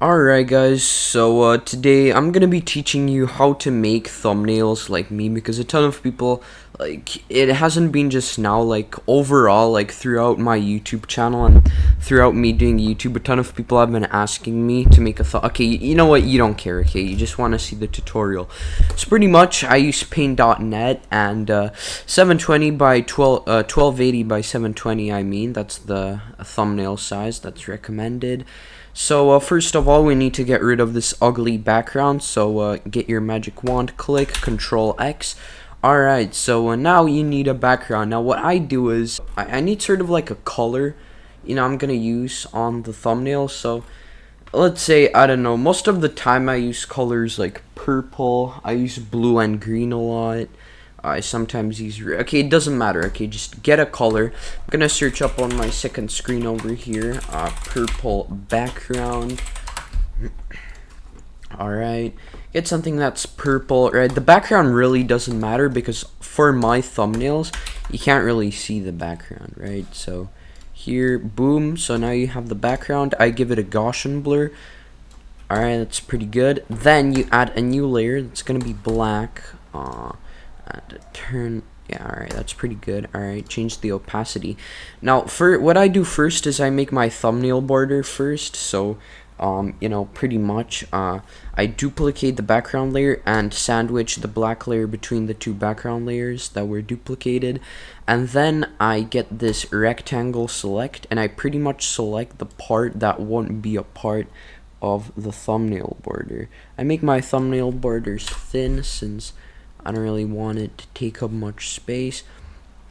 Alright guys, so today I'm gonna be teaching you how to make thumbnails like me, because a ton of people, like, it hasn't been just now, like, overall, like, throughout my YouTube channel and throughout me doing YouTube, a ton of people have been asking me to make a okay, you know what, you don't care, okay, you just want to see the tutorial. So pretty much, I use paint.net and 720 by 1280 by 720, I mean, that's the thumbnail size that's recommended. So first of all, we need to get rid of this ugly background. So get your magic wand, click Control X. Alright, so now you need a background. Now what I do is I need sort of like a color, I'm gonna use on the thumbnail. So let's say, I don't know, most of the time I use colors like purple. I use blue and green a lot. I sometimes use okay, it doesn't matter. Okay, just get a color. I'm gonna search up on my second screen over here, purple background. Alright, get something that's purple. Right, the background really doesn't matter because for my thumbnails you can't really see the background, right? So here, boom, so now you have the background. I give it a Gaussian blur. Alright, that's pretty good. Then you add a new layer that's gonna be black. And turn, yeah, alright, that's pretty good. Alright, change the opacity. Now, for what I do first is I make my thumbnail border first. So pretty much I duplicate the background layer and sandwich the black layer between the two background layers that were duplicated, and then I get this rectangle select, and I pretty much select the part that won't be a part of the thumbnail border. I make my thumbnail borders thin since I don't really want it to take up much space.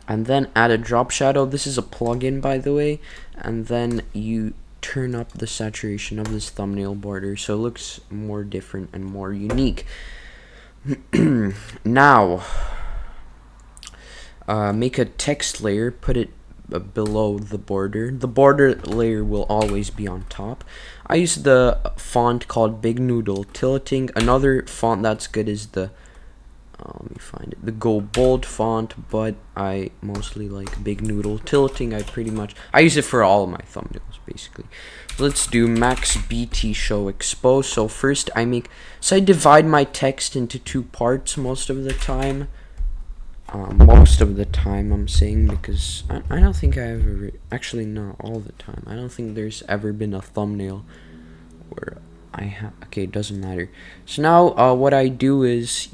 And then add a drop shadow. This is a plugin, by the way. And then you turn up the saturation of this thumbnail border so it looks more different and more unique. Now, make a text layer, put it below the border. The border layer will always be on top. I use the font called Big Noodle Tilting. Another font that's good is the let me find it, the Go Bold font, but I mostly like Big Noodle Tilting. I use it for all of my thumbnails basically. Let's do Maxbtshow expose. So first I divide my text into two parts most of the time. I'm saying, because I don't think I ever, actually not all the time, I don't think there's ever been a thumbnail where okay, it doesn't matter. So now what I do is,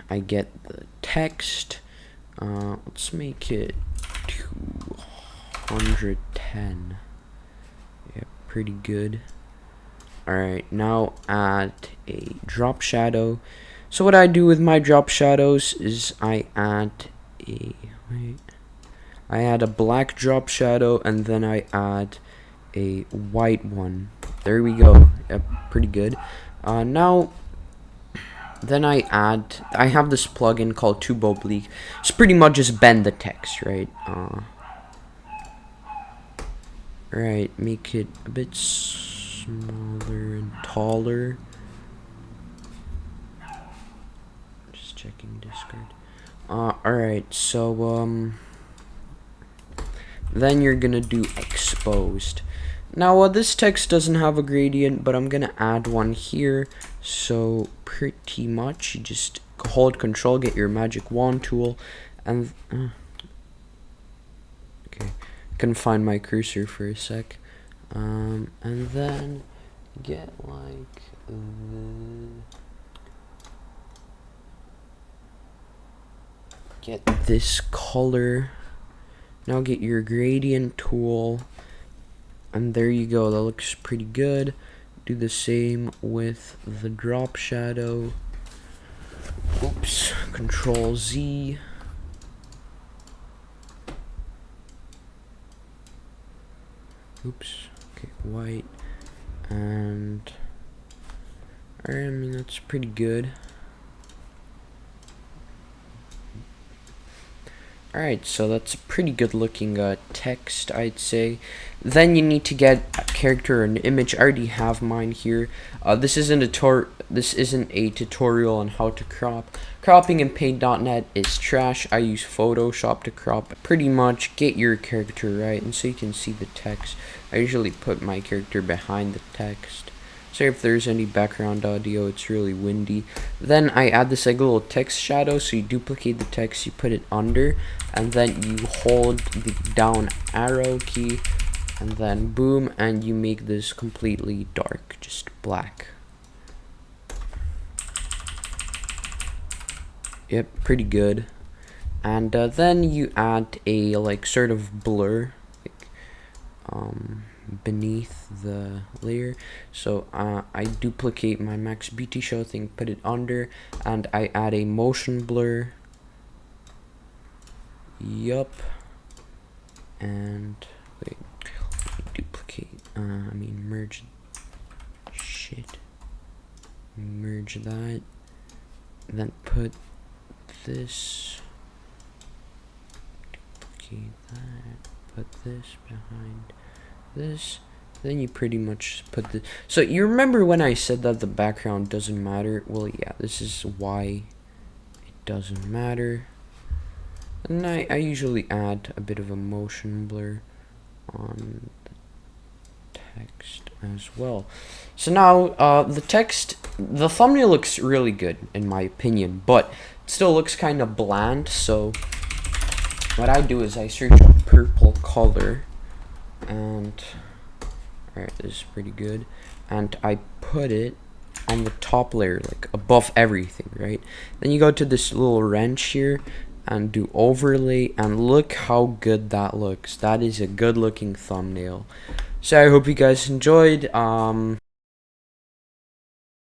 I get the text, let's make it 210, yeah, pretty good. Alright, now add a drop shadow. So what I do with my drop shadows is I add a black drop shadow, and then I add a white one. There we go. Yep, pretty good. Now then I have this plugin called Oblique. It's pretty much just bend the text, right? Right, make it a bit smaller and taller. Just checking Discord. Alright, so then you're gonna do exposed. Now this text doesn't have a gradient, but I'm gonna add one here. So pretty much you just hold Control, get your magic wand tool, and okay, couldn't find my cursor for a sec. And then get like get this color. Now get your gradient tool, and there you go, that looks pretty good. Do the same with the drop shadow. Oops, Control Z. Oops, okay, white. And alright, I mean, that's pretty good. Alright, so that's a pretty good looking text, I'd say. Then you need to get a character or an image. I already have mine here. This isn't a tutorial on how to crop. Cropping in Paint.net is trash. I use Photoshop to crop. Pretty much get your character right, and so you can see the text. I usually put my character behind the text. Sorry if there's any background audio, it's really windy. Then I add this like little text shadow, so you duplicate the text, you put it under, and then you hold the down arrow key, and then boom, and you make this completely dark, just black. Yep, pretty good. And then you add a like sort of blur, like, beneath the layer. So I duplicate my Maxbtshow thing, put it under, and I add a motion blur. Yup. And wait, duplicate. Merge. Shit. Merge that. Then put this. Duplicate that. Put this behind this. Then you pretty much put the. So you remember when I said that the background doesn't matter? Well, yeah, this is why it doesn't matter. And I usually add a bit of a motion blur on the text as well. So now the thumbnail looks really good in my opinion, but it still looks kind of bland. So what I do is I search a purple color, and alright, this is pretty good, and I put it on the top layer, like above everything, right? Then you go to this little wrench here and do overlay, and look how good that looks. That is a good looking thumbnail. So I hope you guys enjoyed.